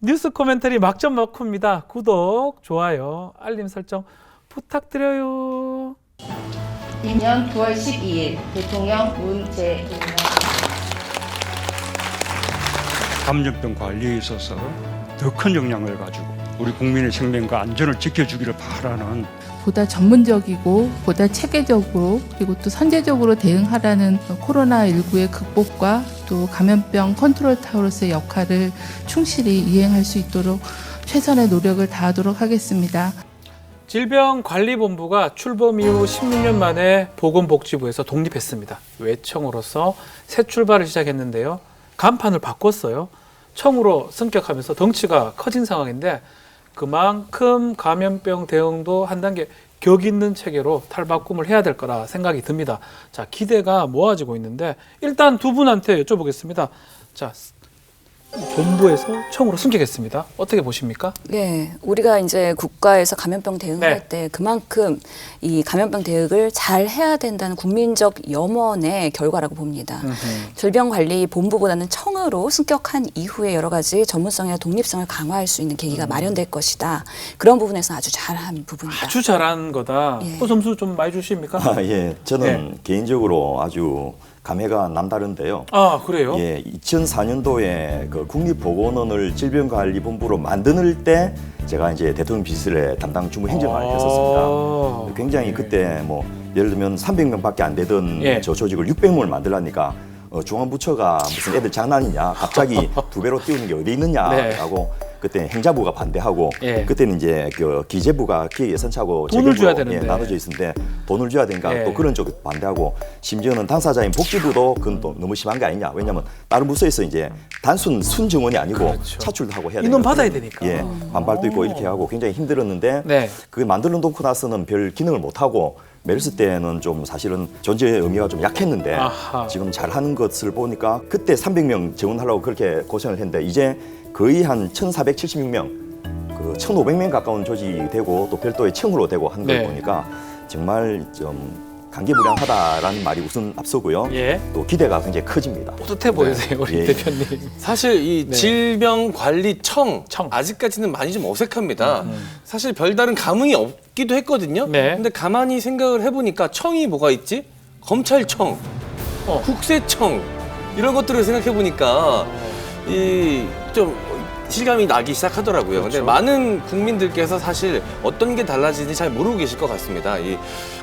뉴스 코멘터리 막점 막후입니다. 구독, 좋아요, 알림 설정 부탁드려요. 임년 9월 12일 대통령 문재인 감염병 관리에 있어서 더 큰 영향을 가지고 우리 국민의 생명과 안전을 지켜주기를 바라는 보다 전문적이고 보다 체계적으로 그리고 또 선제적으로 대응하라는 코로나19의 극복과 또 감염병 컨트롤 타워로서의 역할을 충실히 이행할 수 있도록 최선의 노력을 다하도록 하겠습니다. 질병관리본부가 출범 이후 16년 만에 보건복지부에서 독립했습니다. 외청으로서 새 출발을 시작했는데요. 간판을 바꿨어요. 청으로 승격하면서 덩치가 커진 상황인데 그만큼 감염병 대응도 한 단계 격 있는 체계로 탈바꿈을 해야 될 거라 생각이 듭니다. 자, 기대가 모아지고 있는데 일단 두 분한테 여쭤보겠습니다. 자, 본부에서 청으로 승격했습니다. 어떻게 보십니까? 네, 우리가 이제 국가에서 감염병 대응할 네. 때 그만큼 이 감염병 대응을 잘 해야 된다는 국민적 염원의 결과라고 봅니다. 질병관리본부보다는 청으로 승격한 이후에 여러 가지 전문성이나 독립성을 강화할 수 있는 계기가 마련될 것이다. 그런 부분에서 아주 잘한 부분이다. 아주 잘한 거다. 예. 점수 좀 많이 주십니까? 예, 저는 네. 개인적으로 아주 감회가 남다른데요. 아, 그래요? 예, 2004년도에 그 국립보건원을 질병관리본부로 만드는 때 제가 이제 대통령 비서실에 담당 주무행정관을 했었습니다. 굉장히 그때 뭐 예를 들면 300명밖에 안 되던 예. 저 조직을 600명을 만들라니까 중앙부처가 무슨 애들 장난이냐, 갑자기 2배로 띄우는 게 어디 있느냐라고 그때 행자부가 반대하고 예. 그때는 이제 그 기재부가 기획예산차고 돈을 줘야 재경부로, 되는데. 나눠져 있는데 돈을 줘야 되니까 예. 또 그런 쪽도 반대하고 심지어는 당사자인 복지부도 그건 또 너무 심한 게 아니냐. 왜냐하면 다른 부서에서 이제 단순 순증원이 아니고 그렇죠. 차출도 하고 해야 인원 되니까 받아야 되니까. 예, 반발도 있고 이렇게 하고 굉장히 힘들었는데 네. 그게 만들어 놓고 나서는 별 기능을 못 하고 메르스 때는 좀 사실은 존재의 의미가 좀 약했는데 아하. 지금 잘하는 것을 보니까 그때 300명 지원하려고 그렇게 고생을 했는데 이제 거의 한 1,476명, 그 1,500명 가까운 조직이 되고 또 별도의 청으로 되고 하는 걸 네. 보니까 정말 좀 감개무량하다라는 말이 우선 앞서고요. 예. 또 기대가 굉장히 커집니다. 뿌듯해 보이세요, 우리 예. 대표님. 사실 이 네. 질병관리청 청. 아직까지는 많이 좀 어색합니다. 사실 별다른 감흥이 없기도 했거든요. 네. 근데 가만히 생각을 해보니까 청이 뭐가 있지? 검찰청, 국세청 이런 것들을 생각해보니까 이 좀 실감이 나기 시작하더라고요. 근데 그렇죠. 많은 국민들께서 사실 어떤 게 달라지는지 잘 모르고 계실 것 같습니다. 이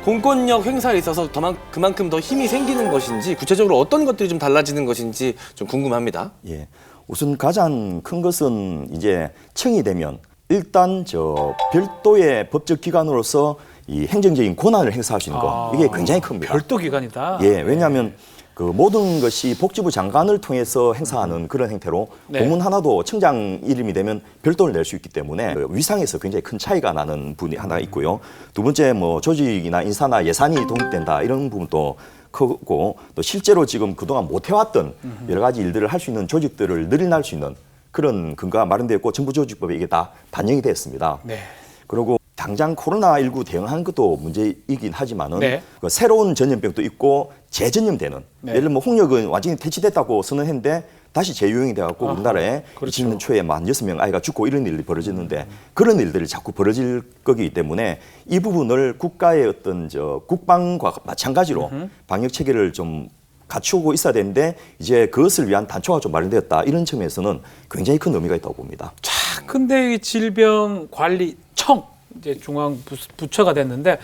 공권력 행사에 있어서 그만큼 더 힘이 생기는 것인지 구체적으로 어떤 것들이 좀 달라지는 것인지 좀 궁금합니다. 예. 우선 가장 큰 것은 이제 청이 되면 일단 저 별도의 법적 기관으로서 이 행정적인 권한을 행사할 수 있는 거 이게 굉장히 큽니다. 별도 기관이다. 예, 왜냐하면 그 모든 것이 복지부 장관을 통해서 행사하는 그런 행태로 네. 공문 하나도 청장 이름이 되면 별도를 낼 수 있기 때문에 그 위상에서 굉장히 큰 차이가 나는 부분이 하나 있고요. 두 번째 뭐 조직이나 인사나 예산이 독립된다 이런 부분도 크고 또 실제로 지금 그동안 못 해왔던 여러 가지 일들을 할 수 있는 조직들을 늘어날 수 있는 그런 근거가 마련되었고 정부조직법에 이게 다 반영이 됐습니다. 네. 그리고 당장 코로나19 대응하는 것도 문제이긴 하지만은 네. 그 새로운 전염병도 있고 재전염되는 네. 예를 들면 홍역은 완전히 퇴치됐다고 선언했는데 다시 재유행이 돼갖고 우리나라에 그렇죠. 20년 초에 만 6명 아이가 죽고 이런 일이 벌어졌는데 그런 일들이 자꾸 벌어질 거기 때문에 이 부분을 국가의 어떤 저 국방과 마찬가지로 방역 체계를 좀 갖추고 있어야 되는데 이제 그것을 위한 단초가 좀 마련되었다 이런 측면에서는 굉장히 큰 의미가 있다고 봅니다. 자, 근데 이 질병관리청 이제 중앙 부처가 됐는데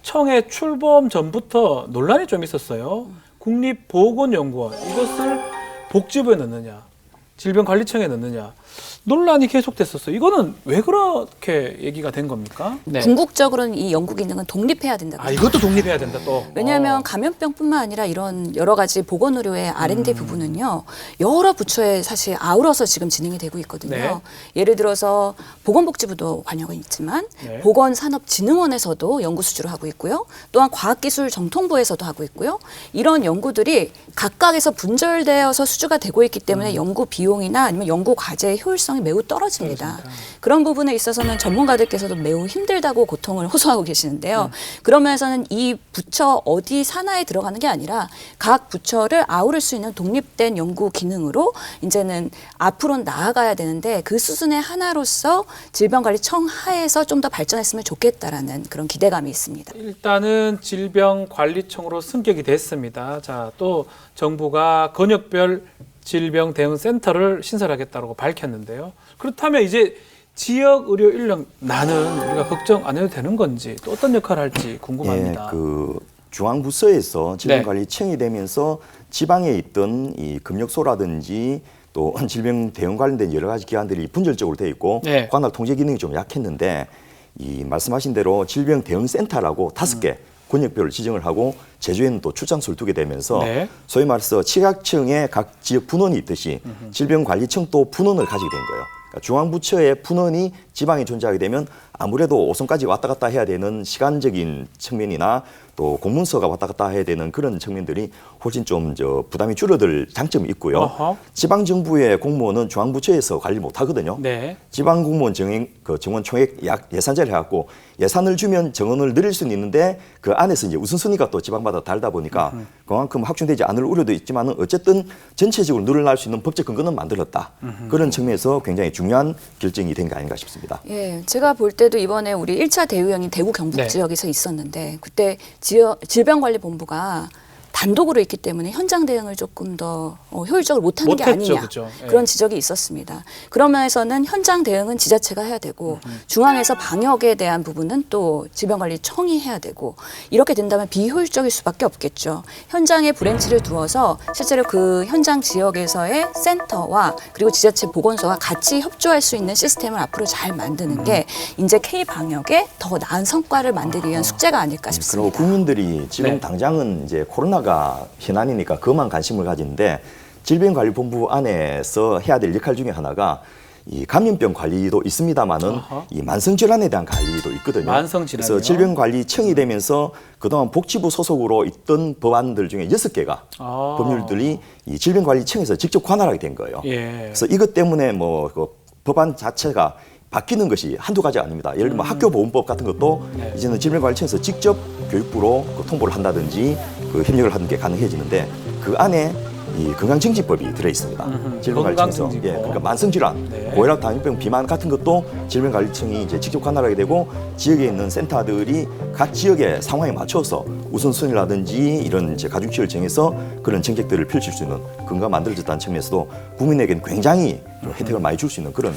청의 출범 전부터 논란이 좀 있었어요. 국립보건연구원 이것을 복지부에 넣느냐, 질병관리청에 넣느냐 논란이 계속됐었어요. 이거는 왜 그렇게 얘기가 된 겁니까? 네. 궁극적으로는 이 연구 기능은 독립해야 된다고 아, 이것도 독립해야 된다 또. 왜냐하면 감염병뿐만 아니라 이런 여러 가지 보건의료의 R&D 부분은요. 여러 부처에 사실 아우러서 지금 진행이 되고 있거든요. 네. 예를 들어서 보건복지부도 관여가 있지만 네. 보건산업진흥원에서도 연구 수주를 하고 있고요. 또한 과학기술정통부에서도 하고 있고요. 이런 연구들이 각각에서 분절되어서 수주가 되고 있기 때문에 연구 비용이나 아니면 연구 과제의 효율성이 전문성이 매우 떨어집니다. 그런 부분에 있어서는 전문가들께서도 매우 힘들다고 고통을 호소하고 계시는데요. 그러면서는 이 부처 어디 산하에 들어가는 게 아니라 각 부처를 아우를 수 있는 독립된 연구 기능으로 이제는 앞으로 나아가야 되는데 그 수준의 하나로서 질병관리청 하에서 좀 더 발전했으면 좋겠다라는 그런 기대감이 있습니다. 일단은 질병관리청으로 승격이 됐습니다. 자, 또 정부가 권역별 질병 대응 센터를 신설하겠다고 밝혔는데요. 그렇다면 이제 지역 의료 인력 나는 우리가 걱정 안 해도 되는 건지 또 어떤 역할을 할지 궁금합니다. 그 중앙부서에서 질병관리청이 되면서 지방에 있던 이 금역소라든지 또 질병 대응 관련된 여러 가지 기관들이 분절적으로 돼 있고 네. 관할 통제 기능이 좀 약했는데 이 말씀하신 대로 질병 대응 센터라고 5개 권역별로 지정을 하고 제주에는 또 출장소를 두게 되면서 네. 소위 말해서 치각청에 각 지역 분원이 있듯이 질병관리청도 분원을 가지게 된 거예요. 그러니까 중앙부처의 분원이 지방에 존재하게 되면 아무래도 오선까지 왔다 갔다 해야 되는 시간적인 측면이나 또 공문서가 왔다 갔다 해야 되는 그런 측면들이 훨씬 좀 부담이 줄어들 장점이 있고요. 어허. 지방 정부의 공무원은 중앙부처에서 관리 못 하거든요. 네. 지방 공무원 정원 총액 예산제를 해갖고 예산을 주면 정원을 늘릴 수는 있는데 그 안에서 이제 우선순위가 또 지방마다 다르다 보니까 그만큼 확충되지 않을 우려도 있지만은 어쨌든 전체적으로 늘어날 수 있는 법적 근거는 만들었다. 그런 측면에서 굉장히 중요한 결정이 된 게 아닌가 싶습니다. 예, 제가 볼 때도 이번에 우리 1차 대유행이 대구 경북 네. 지역에서 있었는데 그때 질병관리본부가 단독으로 있기 때문에 현장 대응을 조금 더 효율적으로 못하는 게 못했죠, 아니냐 그죠? 예. 그런 지적이 있었습니다. 그런 면에서는 현장 대응은 지자체가 해야 되고 중앙에서 방역에 대한 부분은 또 질병관리청이 해야 되고 이렇게 된다면 비효율적일 수밖에 없겠죠. 현장에 브랜치를 두어서 실제로 그 현장 지역에서의 센터와 그리고 지자체 보건소가 같이 협조할 수 있는 시스템을 앞으로 잘 만드는 게 이제 K-방역에 더 나은 성과를 만들기 위한 숙제가 아닐까 그리고 싶습니다. 국민들이 지금 네. 당장은 이제 코로나가 현안이니까 그것만 관심을 가지는데 질병관리본부 안에서 해야 될 역할 중에 하나가 이 감염병 관리도 있습니다만은 어허. 이 만성질환에 대한 관리도 있거든요. 만성질환이요? 그래서 질병관리청이 되면서 그동안 복지부 소속으로 있던 법안들 중에 6개가 아. 법률들이 이 질병관리청에서 직접 관할하게 된 거예요. 예. 그래서 이것 때문에 뭐 그 법안 자체가 바뀌는 것이 한두 가지 아닙니다. 예를 들면 학교보건법 같은 것도 네. 이제는 질병관리청에서 직접 교육부로 그 통보를 한다든지 그 협력을 하는 게 가능해지는데 그 안에 이 건강증진법이 들어 있습니다. 질병관리청에서 건강증진법. 그러니까 만성질환, 네. 고혈압, 당뇨병, 비만 같은 것도 질병관리청이 이제 직접 관할하게 되고 지역에 있는 센터들이 각 지역의 상황에 맞춰서 우선순위라든지 이런 이제 가중치를 정해서 그런 정책들을 펼칠 수 있는 근거가 만들어졌다는 측면에서도 국민에게는 굉장히 좀 혜택을 많이 줄 수 있는 그런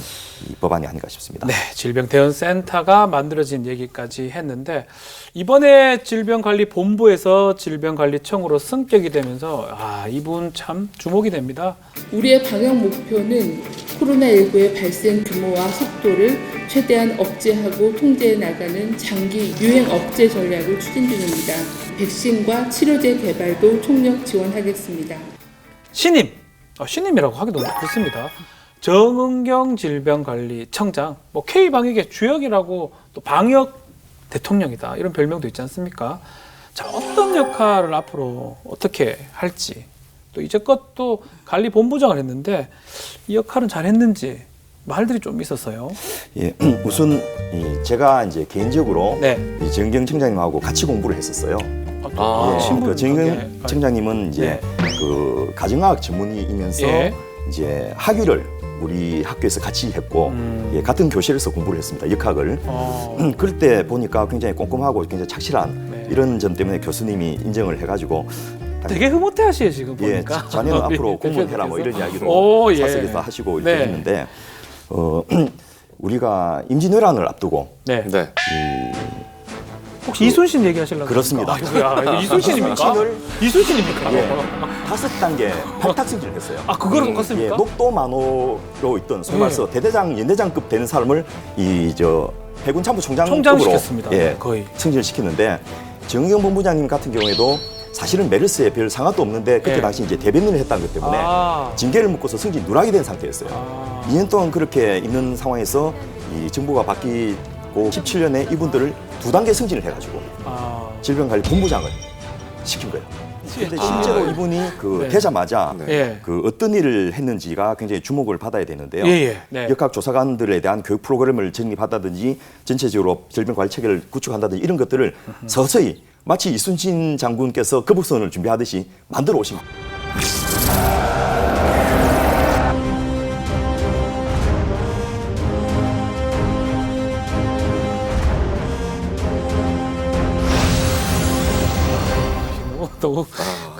이 법안이 아닌가 싶습니다. 네, 질병대응센터가 만들어진 얘기까지 했는데 이번에 질병관리본부에서 질병관리청으로 승격이 되면서 이분 참 주목이 됩니다. 우리의 방역 목표는 코로나19의 발생 규모와 속도를 최대한 억제하고 통제해 나가는 장기 유행 억제 전략을 추진 중입니다. 백신과 치료제 개발도 총력 지원하겠습니다. 신임이라고 하기도 그렇습니다. 정은경 질병관리청장, 뭐 K방역의 주역이라고 또 방역 대통령이다 이런 별명도 있지 않습니까? 자, 어떤 역할을 앞으로 어떻게 할지 또 이제껏 또 관리본부장을 했는데 이 역할은 잘했는지 말들이 좀 있었어요. 예, 우선 제가 이제 개인적으로 네. 이 정경 청장님하고 같이 공부를 했었어요. 친분 그 정경 관계. 청장님은 이제 그 가정의학 전문의이면서 예. 이제 학위를 우리 학교에서 같이 했고 예, 같은 교실에서 공부를 했습니다. 역학을. 그럴 때 보니까 굉장히 꼼꼼하고 굉장히 착실한 네. 이런 점 때문에 교수님이 인정을 해가지고 되게 흐뭇해하시요 지금 예, 보니까. 자네는 우리 앞으로 공무원 해라 뭐 이런 이야기도 오, 예. 사석에서 하시고 이렇게 네. 했는데 우리가 임진왜란을 앞두고 네. 네. 혹시 이순신 얘기하시려고 그렇습니다. 아이고야, 이거 이순신입니까? 이순신입니까? 예, 5단계 발탁승진을 했어요. 그거랑 예, 똑같습니까? 녹도 만호로 있던 소위 말해서 예. 대대장, 연대장급 되는 사람을 해군 참모총장급으로 총장시켰습니다. 예, 거의. 승진을 시켰는데 정의경 본부장님 같은 경우에도 사실은 메르스에 별 상관도 없는데 그때 예. 당시 이제 대변인을 했다는 것 때문에 징계를 묶어서 승진 누락이 된 상태였어요. 2년 동안 그렇게 있는 상황에서 이 정부가 바뀌고 17년에 이분들을 2단계 승진을 해가지고 질병관리본부장을 시킨 거예요. 근데 실제로 이분이 그 네. 되자마자 예. 그 어떤 일을 했는지가 굉장히 주목을 받아야 되는데요. 예. 네. 역학조사관들에 대한 교육 프로그램을 정립한다든지 전체적으로 질병관리 체계를 구축한다든지 이런 것들을 서서히 마치 이순신 장군께서 거북선을 준비하듯이 만들어 오신 겁니다. 너무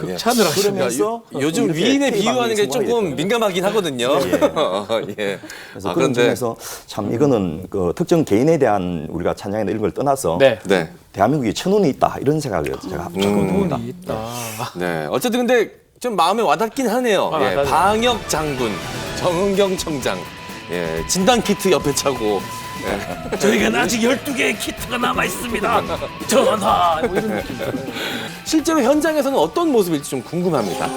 예. 극찬을 하시네요. 그러면서 요즘 이렇게 위인에 K방송에 비유하는 게 성공하게 조금 됐거든요. 민감하긴 하거든요. 예. 그래서 아, 그런 그런데 점에서 참 이거는 그 특정 개인에 대한 우리가 찬양이나 이런 걸 떠나서 네. 네. 대한민국이 천운이 있다 이런 생각을 제가 자꾸 듭니다. 돈이 있다. 네. 어쨌든 근데 좀 마음에 와닿긴 하네요. 아, 예. 맞아요. 방역 장군 정은경 청장. 예. 진단 키트 옆에 차고. 저희는 아직 12개의 키트가 남아 있습니다. 전하. 뭐 이런 느낌. 실제로 현장에서는 어떤 모습일지 좀 궁금합니다.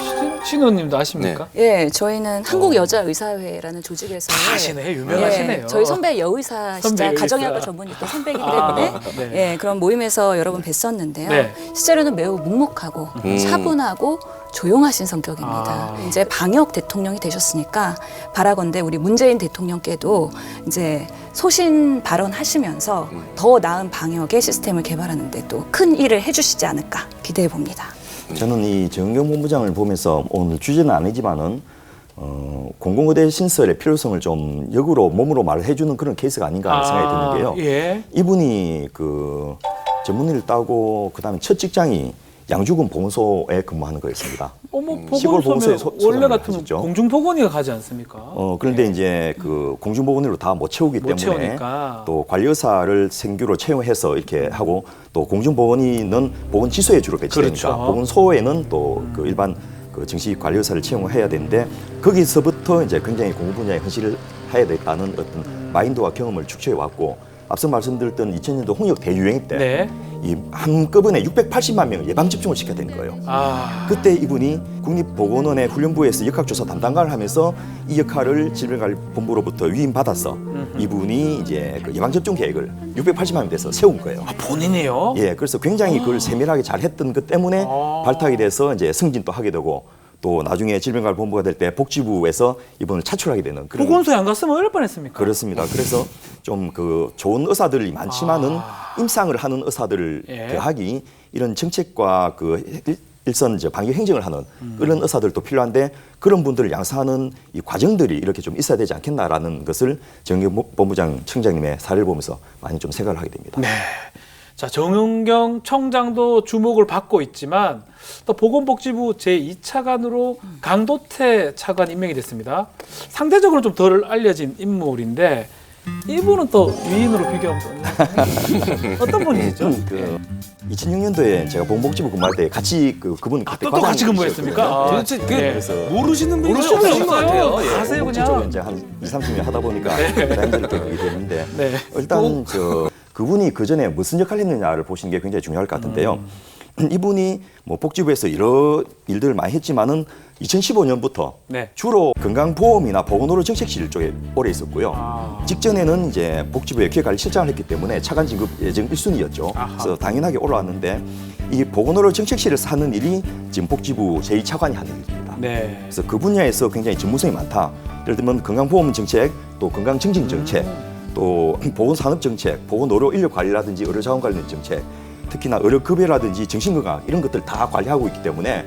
신호님도 아십니까? 예, 저희는 한국여자의사회라는 조직에서 아시네, 유명하시네요. 예, 저희 선배 여의사시자 선배 여의사. 가정의학과 전문의과 선배이기 아, 때문에 네. 예, 그런 모임에서 여러 번 뵀었는데요. 네. 실제로는 매우 묵묵하고 차분하고 조용하신 성격입니다. 아. 이제 방역 대통령이 되셨으니까 바라건대 우리 문재인 대통령께도 이제 소신 발언하시면서 더 나은 방역의 시스템을 개발하는데 또 큰 일을 해주시지 않을까 기대해 봅니다. 저는 이 정경 본부장을 보면서 오늘 주제는 아니지만은 공공의대 신설의 필요성을 좀 역으로 몸으로 말해주는 그런 케이스가 아닌가 하는 생각이 드는데요. 예. 이분이 그 전문의를 따고 그다음에 첫 직장이 양주군 보건소에 근무하는 거였습니다. 어머, 시골 보건소면 보건소에 원래 소장을 같으면 하셨죠. 공중보건의가 가지 않습니까? 그런데 이제 그 공중보건의로 다 못 채우기 못 때문에 채우니까. 또 관리의사를 생규로 채용해서 이렇게 하고 또 공중보건의는 보건지소에 주로 배치되니까 그렇죠. 보건소에는 또 그 일반 그 정식 관리의사를 채용해야 되는데 거기서부터 이제 굉장히 공부 분야에 헌신을 해야 됐다는 어떤 마인드와 경험을 축적해 왔고 앞서 말씀드렸던 2000년도 홍역 대유행 때 네. 이 한꺼번에 680만 명을 예방 접종을 시켜야 되는 거예요. 아, 그때 이분이 국립보건원의 훈련부에서 역학조사 담당관을 하면서 이 역할을 질병관리본부로부터 위임받아서 이분이 이제 그 예방접종 계획을 680만 명 돼서 세운 거예요. 본인이요? 예, 그래서 굉장히 그걸 세밀하게 잘 했던 것 때문에 발탁이 돼서 이제 승진도 하게 되고 또 나중에 질병관리본부가 될 때 복지부에서 이분을 차출하게 되는 그런 보건소에 안 갔으면 어릴 뻔했습니까? 그렇습니다. 그래서 좀 그 좋은 의사들이 많지만은 임상을 하는 의사들을 예. 더하기 이런 정책과 그 일선 이제 방역 행정을 하는 그런 의사들도 필요한데 그런 분들을 양성하는 이 과정들이 이렇게 좀 있어야 되지 않겠나라는 것을 정경 본부장 청장님의 사례를 보면서 많이 좀 생각을 하게 됩니다. 네. 자, 정은경 청장도 주목을 받고 있지만 또 보건복지부 제2차관으로 강도태 차관 임명이 됐습니다. 상대적으로 좀 덜 알려진 인물인데 이분은 또 위인으로 비교하면 어떤 분이시죠? 그 2006년도에 제가 보건복지부 근무할 때 같이 그분 그때 또 같이 근무했습니까? 아, 도대체 그 예. 모르시는 분이 모르시는 분 없으신 것 같아요. 없어요. 예. 가세요 쪽에 그냥. 이제 한 2, 30년 하다 보니까 자연스럽게 그게 되는데 네. 일단 그분이 그 전에 무슨 역할을 했느냐를 보시는 게 굉장히 중요할 것 같은데요. 이분이 뭐 복지부에서 여러 일들을 많이 했지만은 2015년부터 네. 주로 건강보험이나 보건의료 정책실 쪽에 오래 있었고요. 아. 직전에는 이제 복지부의 기획관리실장을 했기 때문에 차관 진급 예정 1순위였죠. 아하. 그래서 당연하게 올라왔는데 이 보건의료 정책실을 사는 일이 지금 복지부 제2차관이 하는 일입니다. 네. 그래서 그 분야에서 굉장히 전문성이 많다. 예를 들면 건강보험 정책, 또 건강증진 정책, 또 보건산업정책, 보건의료 인력관리라든지 의료자원 관련 정책, 특히나 의료급여라든지 정신건강 이런 것들 다 관리하고 있기 때문에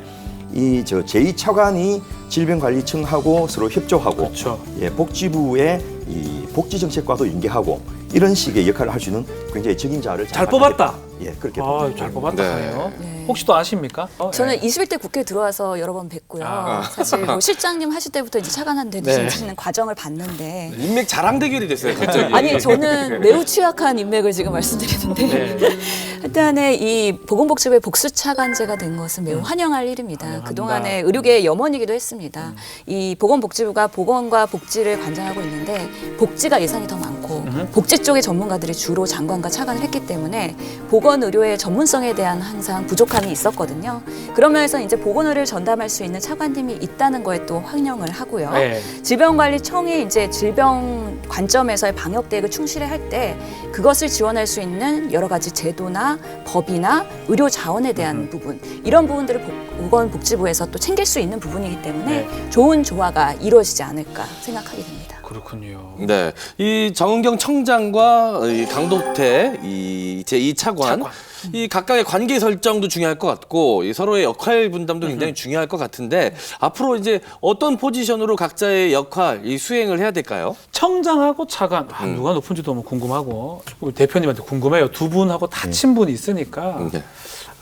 이 저 제2차관이 질병관리청하고 서로 협조하고 그렇죠. 예, 복지부의 이 복지정책과도 연계하고 이런 식의 역할을 할 수 있는 굉장히 적임자를 잘 뽑았다. 예, 그렇게 아, 봅니다. 잘 뽑았다 네. 하네요. 네. 혹시 또 아십니까? 저는 예. 21대 국회에 들어와서 여러 번 뵀고요. 아. 사실 뭐 실장님 하실 때부터 이제 차관한 네. 되시는 과정을 봤는데 인맥 자랑 대결이 됐어요, 갑자기. 아니 저는 매우 취약한 인맥을 지금 말씀드리는데 네. 하여튼간에 이 보건복지부의 복수차관제가 된 것은 매우 환영할 일입니다. 그동안에 의료계의 염원이기도 했습니다. 이 보건복지부가 보건과 복지를 관장하고 있는데 복지가 예산이 더 많고 많고 복지 쪽의 전문가들이 주로 장관과 차관을 했기 때문에 보건의료의 전문성에 대한 항상 부족함이 있었거든요. 그런 면에서 이제 보건의료를 전담할 수 있는 차관님이 있다는 거에 또 환영을 하고요. 네. 질병관리청이 이제 질병 관점에서의 방역 대책을 충실히 할 때 그것을 지원할 수 있는 여러 가지 제도나 법이나 의료 자원에 대한 부분, 이런 부분들을 보건복지부에서 또 챙길 수 있는 부분이기 때문에 좋은 조화가 이루어지지 않을까 생각하게 됩니다. 그렇군요. 네, 이 정은경 청장과 이 강도태 이 제2차관 이 각각의 관계 설정도 중요할 것 같고 이 서로의 역할 분담도 굉장히 중요할 것 같은데 앞으로 이제 어떤 포지션으로 각자의 역할 이 수행을 해야 될까요? 청장하고 차관 누가 높은지도 너무 궁금하고 우리 대표님한테 궁금해요. 두 분하고 다 친분이 있으니까 네.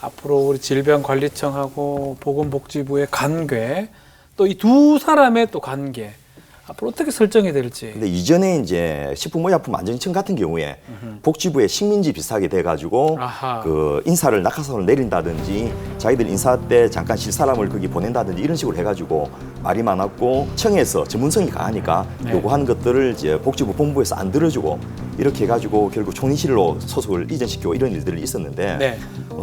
앞으로 우리 질병관리청하고 보건복지부의 관계 또 이 두 사람의 또 관계 앞으로 어떻게 설정이 될지. 근데 이전에 이제 식품의약품안전청 같은 경우에 복지부의 식민지 비슷하게 돼가지고 아하. 그 인사를 낙하산을 내린다든지 자기들 인사 때 잠깐 실 사람을 거기 보낸다든지 이런 식으로 해가지고 말이 많았고 청에서 전문성이 강하니까 네. 요구하는 것들을 이제 복지부 본부에서 안 들어주고 이렇게 해가지고 결국 총리실로 소속을 이전시키고 이런 일들이 있었는데 네.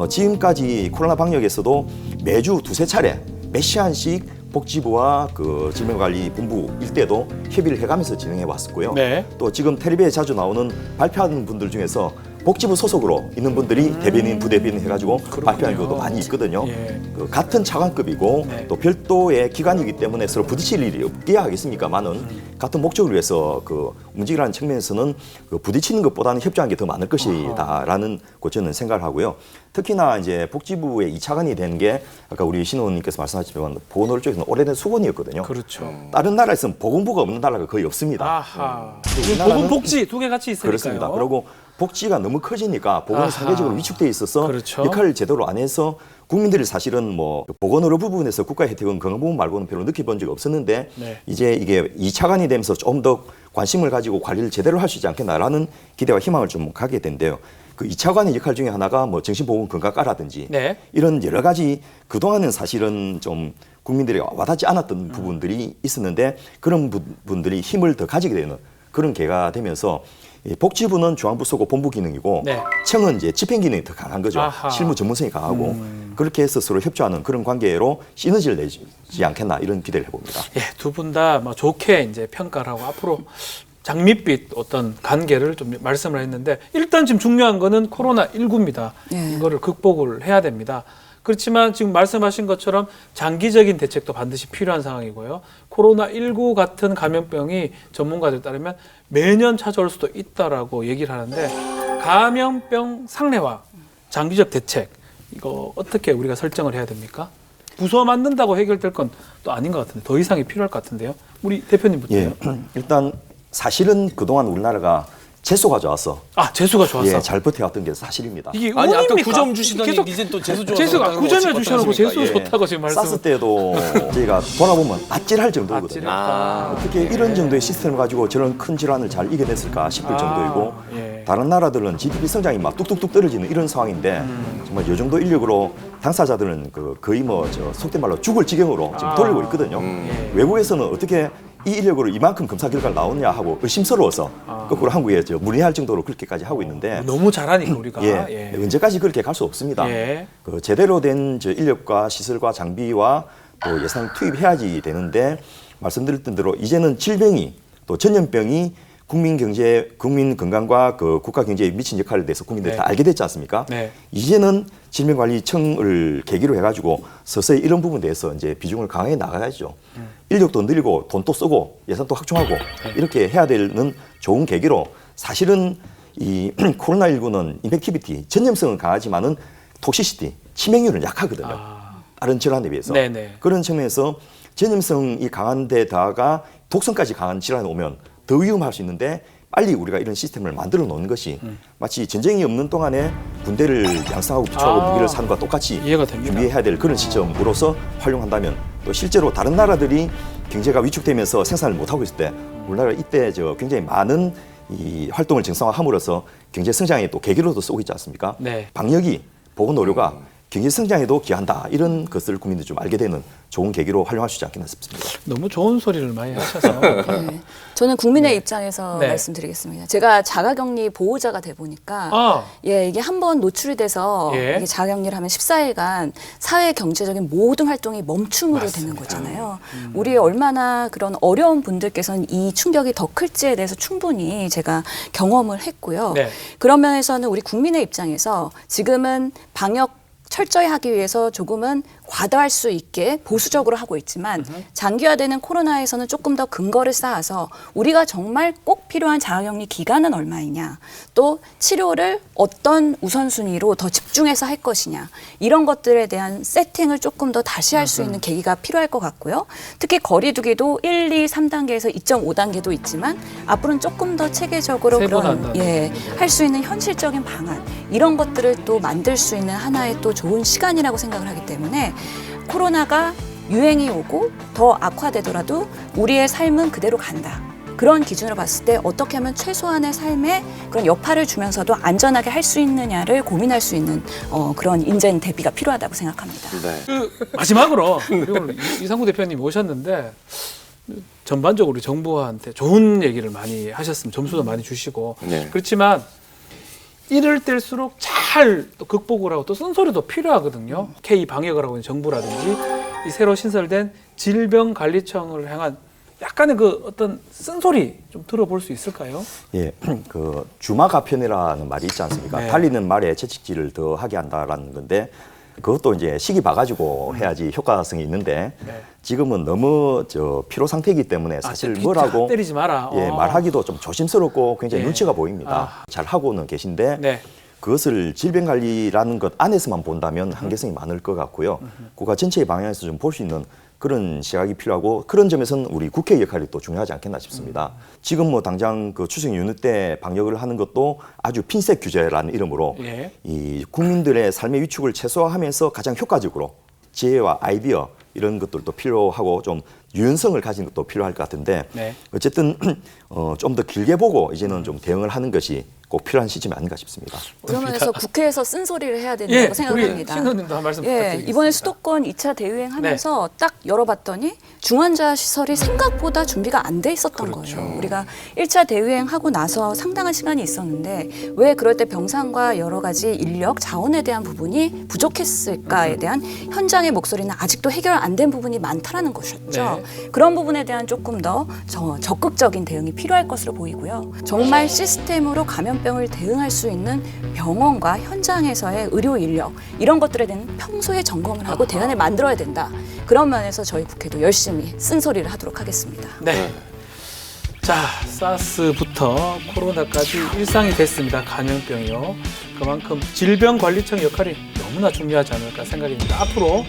지금까지 코로나 방역에서도 매주 두세 차례 몇 시간씩 복지부와 그 질병관리본부 일대도 협의를 해가면서 진행해 왔었고요. 네. 또 지금 텔레비에 자주 나오는 발표하는 분들 중에서 복지부 소속으로 있는 분들이 대변인, 부대변인 해가지고 발표하는 경우도 많이 있거든요. 예. 그 같은 차관급이고 네. 또 별도의 기관이기 때문에 서로 부딪힐 일이 없게야 하겠습니까만은 같은 목적을 위해서 그 움직이라는 측면에서는 그 부딪히는 것보다는 협조하는 게 더 많을 것이다라는 거 저는 생각을 하고요. 특히나 이제 복지부의 2차관이 된 게 아까 우리 신 의원님께서 말씀하셨지만 보건의료 쪽에서는 오래된 수건이었거든요. 그렇죠. 다른 나라에서는 보건부가 없는 나라가 거의 없습니다. 아하. 우리나라는- 보건복지 두 개 같이 있으니까요. 그렇습니다. 그리고 복지가 너무 커지니까 보건이 아하. 상대적으로 위축돼 있어서 그렇죠. 역할을 제대로 안 해서 국민들이 사실은 뭐 보건의료 부분에서 국가 혜택은 건강 부분 말고는 별로 느껴본 적이 없었는데 네. 이제 이게 2차관이 되면서 좀 더 관심을 가지고 관리를 제대로 할 수 있지 않겠나라는 기대와 희망을 좀 갖게 된대요. 그 2차관의 역할 중에 하나가 뭐 정신보건건강과라든지 네. 이런 여러 가지 그동안은 사실은 좀 국민들이 와닿지 않았던 부분들이 있었는데 그런 분들이 힘을 더 가지게 되는 그런 계가 되면서 이 복지부는 중앙부 소고 본부 기능이고 네. 청은 이제 집행 기능이 더 강한 거죠. 아하. 실무 전문성이 강하고 그렇게 해서 서로 협조하는 그런 관계로 시너지를 내지 않겠나 이런 기대를 해봅니다. 예, 두 분 다 뭐 좋게 이제 평가를 하고 앞으로 장밋빛 어떤 관계를 좀 말씀을 했는데 일단 지금 중요한 거는 코로나19입니다. 네. 이거를 극복을 해야 됩니다. 그렇지만 지금 말씀하신 것처럼 장기적인 대책도 반드시 필요한 상황이고요. 코로나19 같은 감염병이 전문가들 따르면 매년 찾아올 수도 있다라고 얘기를 하는데 감염병 상례화, 장기적 대책 이거 어떻게 우리가 설정을 해야 됩니까? 부서 만든다고 해결될 건 또 아닌 것 같은데 더 이상이 필요할 것 같은데요. 우리 대표님부터요. 예, 일단 사실은 그동안 우리나라가 재수가 좋았어. 아 재수가 좋았어. 예, 잘 버텨왔던 게 사실입니다. 이게 아니 아까 의원입니까? 9점 주시더니 계속 이제 또 재수 좋아서 재수가 그러는 거 9점을 어떻게 주셔놓고 재수 하십니까? 예. 좋다고 지금 말씀. 사스 때도 저희가 돌아보면 아찔할 정도거든요. 아찔했다. 아, 어떻게 이런 정도의 시스템을 가지고 저런 큰 질환을 잘 이겨냈을까 싶을 정도이고 예. 다른 나라들은 GDP 성장이 막 뚝뚝뚝 떨어지는 이런 상황인데 정말 이 정도 인력으로 당사자들은 그 거의 뭐 저 속된 말로 죽을 지경으로 지금 돌리고 있거든요. 예. 외국에서는 어떻게 이 인력으로 이만큼 검사 결과가 나오냐 하고 의심스러워서 거꾸로 한국에 문의할 정도로 그렇게까지 하고 있는데 너무 잘하니까 우리가. 예, 언제까지 그렇게 갈 수 없습니다. 예. 그 제대로 된 저 인력과 시설과 장비와 또 예산 투입해야지 되는데 말씀드렸던 대로 이제는 질병이 또 전염병이 국민 경제, 국민 건강과 그 국가 경제에 미친 역할에 대해서 국민들이 네. 다 알게 됐지 않습니까? 네. 이제는 질병관리청을 계기로 해가지고 서서히 이런 부분에 대해서 이제 비중을 강하게 나가야죠. 인력도 늘리고 돈도 쓰고 예산도 확충하고 이렇게 해야 되는 좋은 계기로 사실은 이 코로나19는 인펙티비티, 전염성은 강하지만은 톡시시티, 치명률은 약하거든요. 다른 질환에 비해서. 네네. 그런 측면에서 전염성이 강한 데다가 독성까지 강한 질환이 오면 더 위험할 수 있는데 빨리 우리가 이런 시스템을 만들어 놓는 것이 마치 전쟁이 없는 동안에 군대를 양성하고 비축하고 무기를 사는 것과 똑같이 이해가 됩니다. 준비해야 될 그런 시점으로서 활용한다면 또 실제로 다른 나라들이 경제가 위축되면서 생산을 못하고 있을 때 우리나라 이때 저 굉장히 많은 이 활동을 정상화함으로써 경제 성장에 또 계기로도 쓰고 있지 않습니까? 네. 방역이 보건의료가 경제 성장에도 기여한다. 이런 것을 국민들이 좀 알게 되는 좋은 계기로 활용할 수 있지 않겠나 싶습니다. 너무 좋은 소리를 많이 하셔서 네. 저는 국민의 입장에서 네. 말씀드리겠습니다. 제가 자가격리 보호자가 돼 보니까 아, 예, 이게 한번 노출이 돼서 예. 이게 자가격리를 하면 14일간 사회 경제적인 모든 활동이 멈춤으로 되는 거잖아요. 우리 얼마나 그런 어려운 분들께서는 이 충격이 더 클지에 대해서 충분히 제가 경험을 했고요. 네. 그런 면에서는 우리 국민의 입장에서 지금은 방역 철저히 하기 위해서 조금은 과다할 수 있게 보수적으로 하고 있지만 장기화되는 코로나에서는 조금 더 근거를 쌓아서 우리가 정말 꼭 필요한 자가격리 기간은 얼마이냐, 또 치료를 어떤 우선순위로 더 집중해서 할 것이냐, 이런 것들에 대한 세팅을 조금 더 다시 할 수 있는 계기가 필요할 것 같고요. 특히 거리두기도 1, 2, 3단계에서 2.5단계도 있지만 앞으로는 조금 더 체계적으로 세분 그런 한다는. 할 수 있는 현실적인 방안, 이런 것들을 또 만들 수 있는 하나의 또 좋은 시간이라고 생각을 하기 때문에 코로나가 유행이 오고 더 악화되더라도 우리의 삶은 그대로 간다. 그런 기준으로 봤을 때 어떻게 하면 최소한의 삶에 그런 여파를 주면서도 안전하게 할 수 있느냐를 고민할 수 있는 그런 인재는 대비가 필요하다고 생각합니다. 네. 그 마지막으로 그리고 이상구 대표님 오셨는데 전반적으로 우리 정부한테 좋은 얘기를 많이 하셨으면 점수도 많이 주시고 네. 그렇지만 이럴 때일수록 잘 또 극복을 하고 또 쓴소리도 필요하거든요. K 방역을 하고 있는 정부라든지 이 새로 신설된 질병관리청을 향한 약간의 그 어떤 쓴소리 좀 들어볼 수 있을까요? 예, 그 주마가편이라는 말이 있지 않습니까? 네. 달리는 말에 채찍질을 더 하게 한다라는 건데 그것도 이제 시기 봐가지고 해야지 효과성이 있는데 네. 지금은 너무 피로 상태이기 때문에 사실 진짜 뭐라고 때리지 마라. 예, 말하기도 좀 조심스럽고 굉장히 예. 눈치가 보입니다. 잘 하고는 계신데 네. 그것을 질병관리라는 것 안에서만 본다면 한계성이 많을 것 같고요. 국가 전체의 방향에서 좀 볼 수 있는 그런 시각이 필요하고 그런 점에서는 우리 국회 역할이 또 중요하지 않겠나 싶습니다. 지금 뭐 당장 그 추석 연휴 때 방역을 하는 것도 아주 핀셋 규제라는 이름으로 예. 이 국민들의 삶의 위축을 최소화하면서 가장 효과적으로 지혜와 아이디어 이런 것들도 필요하고 좀 유연성을 가진 것도 필요할 것 같은데 네. 어쨌든 좀 더 길게 보고 이제는 좀 대응을 하는 것이 꼭 필요한 시점이 아닌가 싶습니다. 그러면서 국회에서 쓴소리를 해야 된다고 예, 우리 생각합니다. 신선님도 한 말씀 예, 부탁드리겠습니다. 이번에 수도권 2차 대유행하면서 딱 열어봤더니 중환자 시설이 생각보다 준비가 안 돼 있었던 거예요. 우리가 1차 대유행하고 나서 상당한 시간이 있었는데 왜 그럴 때 병상과 여러 가지 인력, 자원에 대한 부분이 부족했을까에 대한 현장의 목소리는 아직도 해결 안 된 부분이 많다라는 것이었죠. 그런 부분에 대한 조금 더 적극적인 대응이 필요할 것으로 보이고요. 정말 시스템으로 감염병을 대응할 수 있는 병원과 현장에서의 의료 인력 이런 것들에 대한 평소에 점검을 하고 대안을 만들어야 된다. 그런 면에서 저희 국회도 열심히 쓴소리를 하도록 하겠습니다. 네. 자, 사스부터 코로나까지 일상이 됐습니다. 감염병이요. 그만큼 질병관리청 역할이 너무나 중요하지 않을까 생각이 듭니다. 앞으로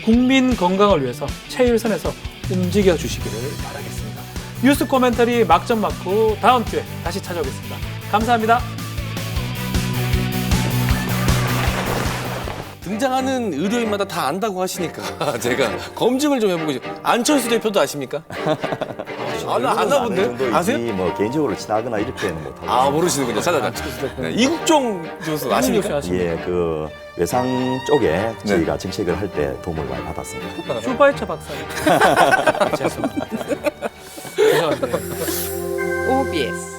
국민 건강을 위해서 최일선에서 움직여 주시기를 바라겠습니다. 뉴스 코멘터리 막점 맞고 다음 주에 다시 찾아오겠습니다. 감사합니다. 등장하는 의료인마다 다 안다고 하시니까 제가 검증을 좀 해보고 싶어요. 안철수 대표도 아십니까? 아나 본데? 아세요? 뭐 개인적으로 친하거나 이렇게는 못하고. 아 모르시는군요. 찾아다. 네, 이국종 교수 아십니까? 예, 그 외상 쪽에 저희가 정책을 할 때 도움을 많이 받았습니다. 슈바이처 박사님. 죄송합니다. 죄송합니다. OBS